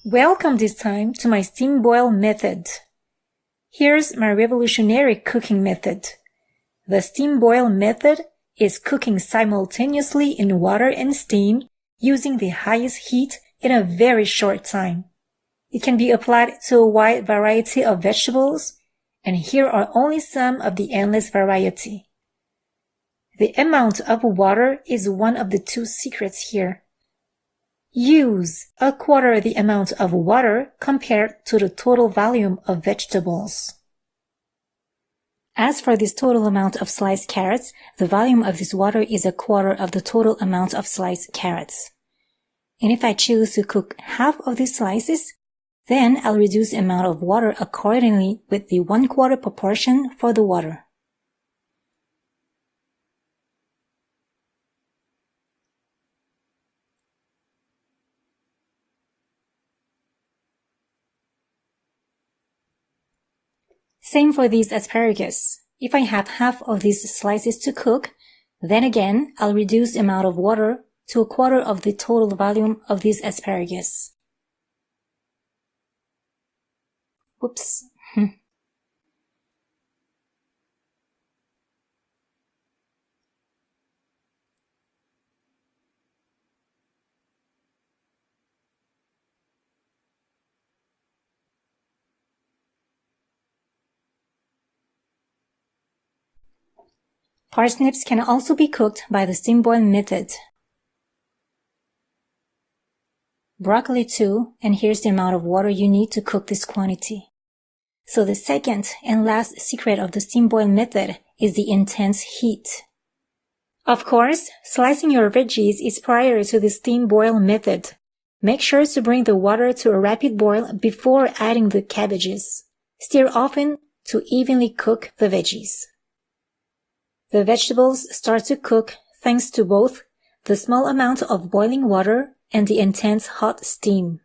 Welcome this time to my steam boil method. Here's my revolutionary cooking method. The steam boil method is cooking simultaneously in water and steam using the highest heat in a very short time. It can be applied to a wide variety of vegetables, and here are only some of the endless variety. The amount of water is one of the two secrets here. Use a quarter the amount of water compared to the total volume of vegetables. As for this total amount of sliced carrots, the volume of this water is a quarter of the total amount of sliced carrots. And if I choose to cook half of these slices, then I'll reduce the amount of water accordingly with the 1/4 proportion for the water. Same for these asparagus. If I have half of these slices to cook, then again, I'll reduce the amount of water to a quarter of the total volume of these asparagus. Whoops. Parsnips can also be cooked by the steam boil method. Broccoli too, and here's the amount of water you need to cook this quantity. So the second and last secret of the steam boil method is the intense heat. Of course, slicing your veggies is prior to the steam boil method. Make sure to bring the water to a rapid boil before adding the cabbages. Stir often to evenly cook the veggies. The vegetables start to cook thanks to both the small amount of boiling water and the intense hot steam.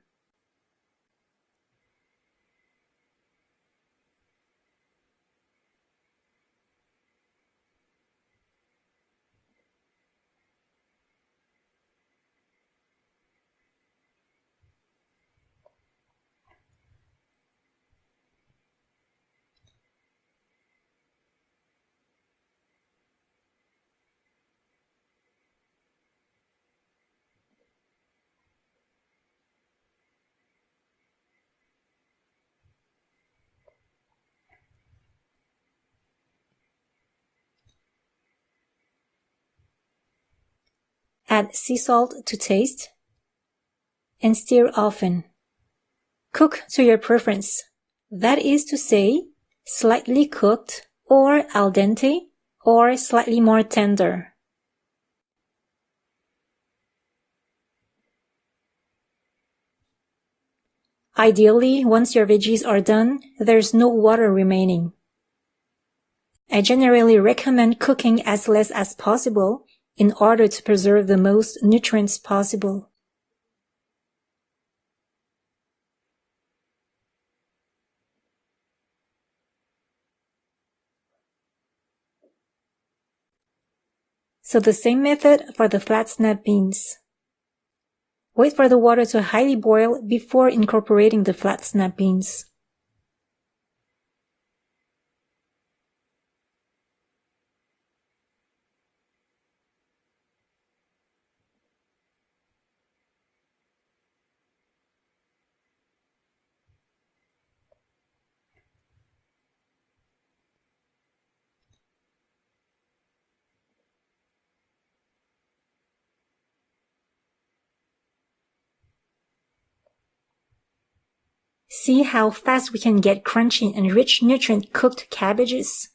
Add sea salt to taste and stir often. Cook to your preference. That is to say, slightly cooked or al dente or slightly more tender. Ideally, once your veggies are done, there's no water remaining. I generally recommend cooking as less as possible in order to preserve the most nutrients possible. So the same method for the flat snap beans. Wait for the water to highly boil before incorporating the flat snap beans. See how fast we can get crunchy and rich nutrient cooked cabbages?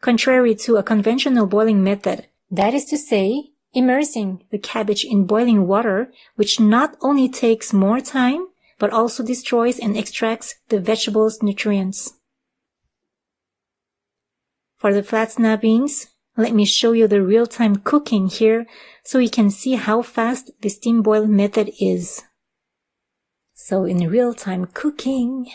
Contrary to a conventional boiling method, that is to say, immersing the cabbage in boiling water, which not only takes more time, but also destroys and extracts the vegetable's nutrients. For the flat snap beans, let me show you the real-time cooking here so you can see how fast the steam boil method is. So in real-time cooking,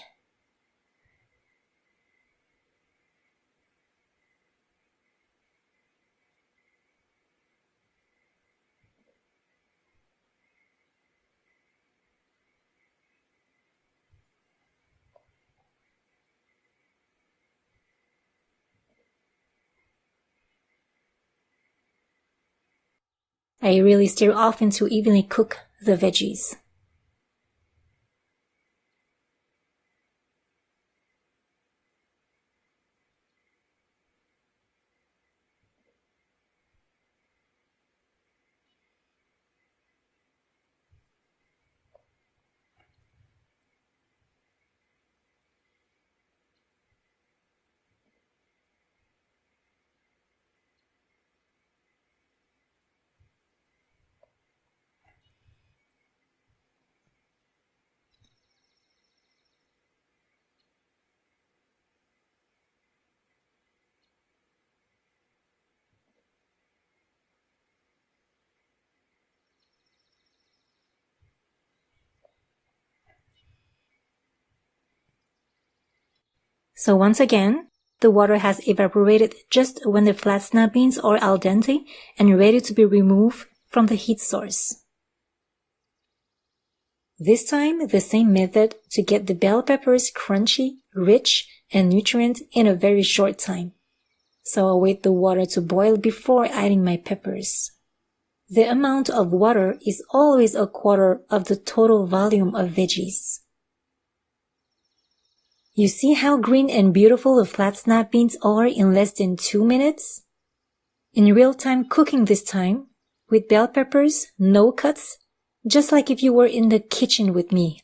I really stir often to evenly cook the veggies. So once again, the water has evaporated just when the flat snap beans are al dente and ready to be removed from the heat source. This time, the same method to get the bell peppers crunchy, rich, and nutrient in a very short time. So I'll wait the water to boil before adding my peppers. The amount of water is always a quarter of the total volume of veggies. You see how green and beautiful the flat snap beans are in less than 2 minutes? In real-time cooking this time, with bell peppers, no cuts, just like if you were in the kitchen with me.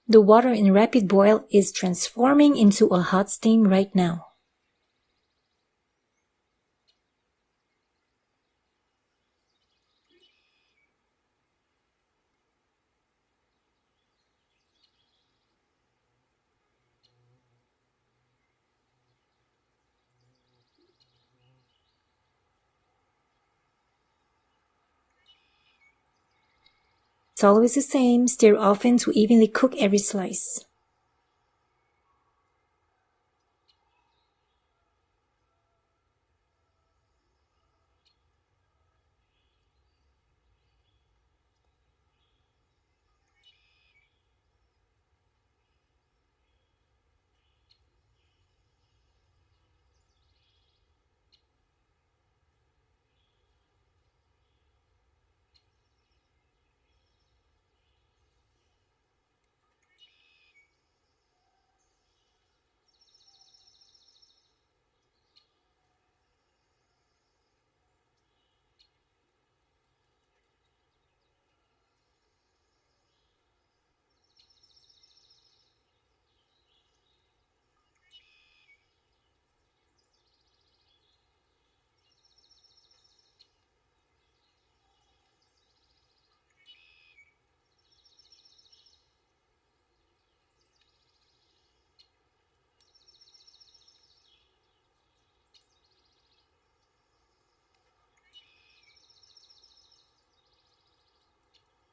The water in rapid boil is transforming into a hot steam right now. It's always the same, stir often to evenly cook every slice.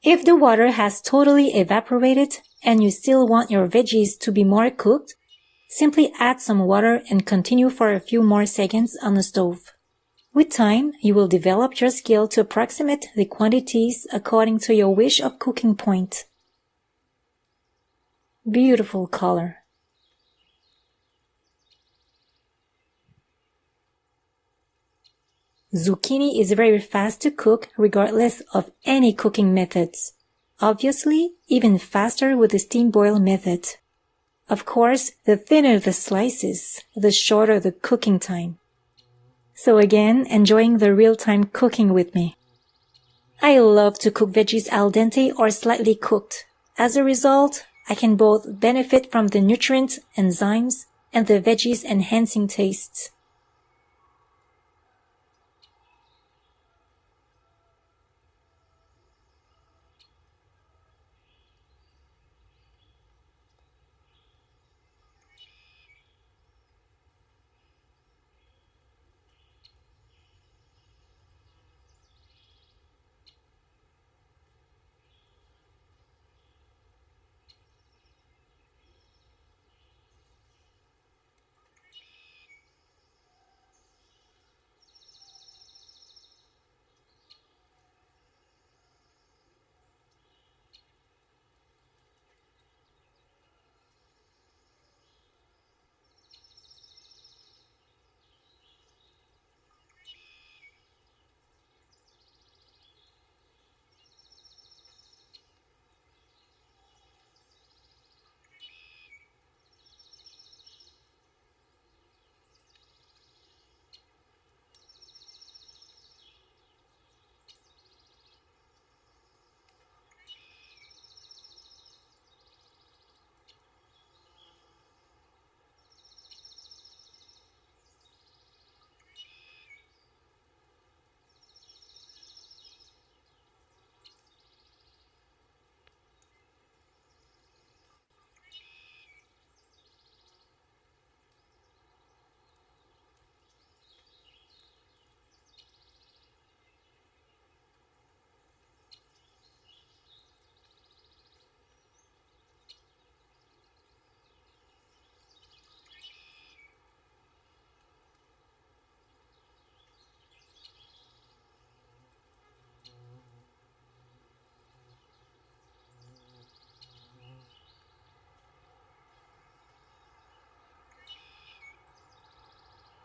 If the water has totally evaporated and you still want your veggies to be more cooked, simply add some water and continue for a few more seconds on the stove. With time, you will develop your skill to approximate the quantities according to your wish of cooking point. Beautiful color. Zucchini is very fast to cook regardless of any cooking methods. Obviously, even faster with the steam boil method. Of course, the thinner the slices, the shorter the cooking time. So again, enjoying the real-time cooking with me. I love to cook veggies al dente or slightly cooked. As a result, I can both benefit from the nutrients, enzymes, and the veggies enhancing tastes.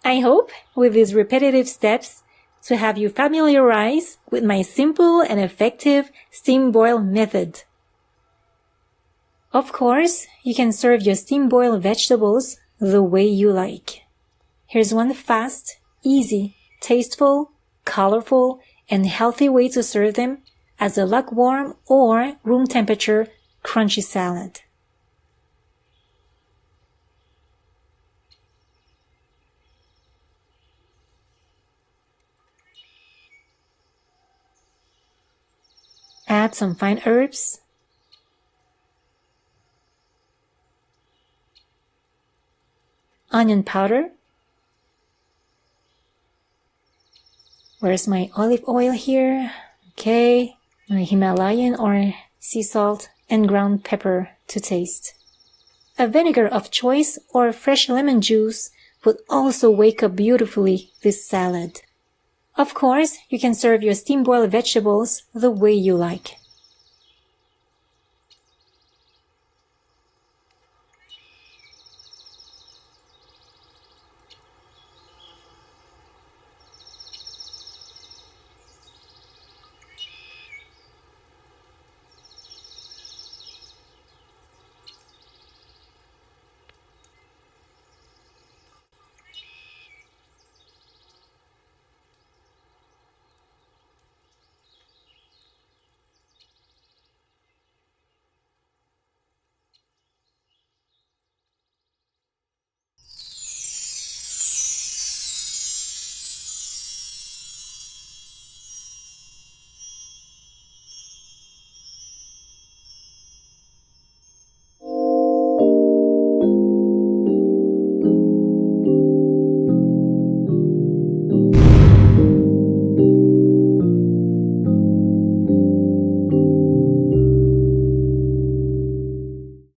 I hope with these repetitive steps to have you familiarize with my simple and effective steam boil method. Of course, you can serve your steam boiled vegetables the way you like. Here's one fast, easy, tasteful, colorful, and healthy way to serve them as a lukewarm or room temperature crunchy salad. Add some fine herbs, onion powder. Where's my olive oil here? Okay, my Himalayan or sea salt and ground pepper to taste. A vinegar of choice or fresh lemon juice would also wake up beautifully this salad. Of course, you can serve your steam-boiled vegetables the way you like.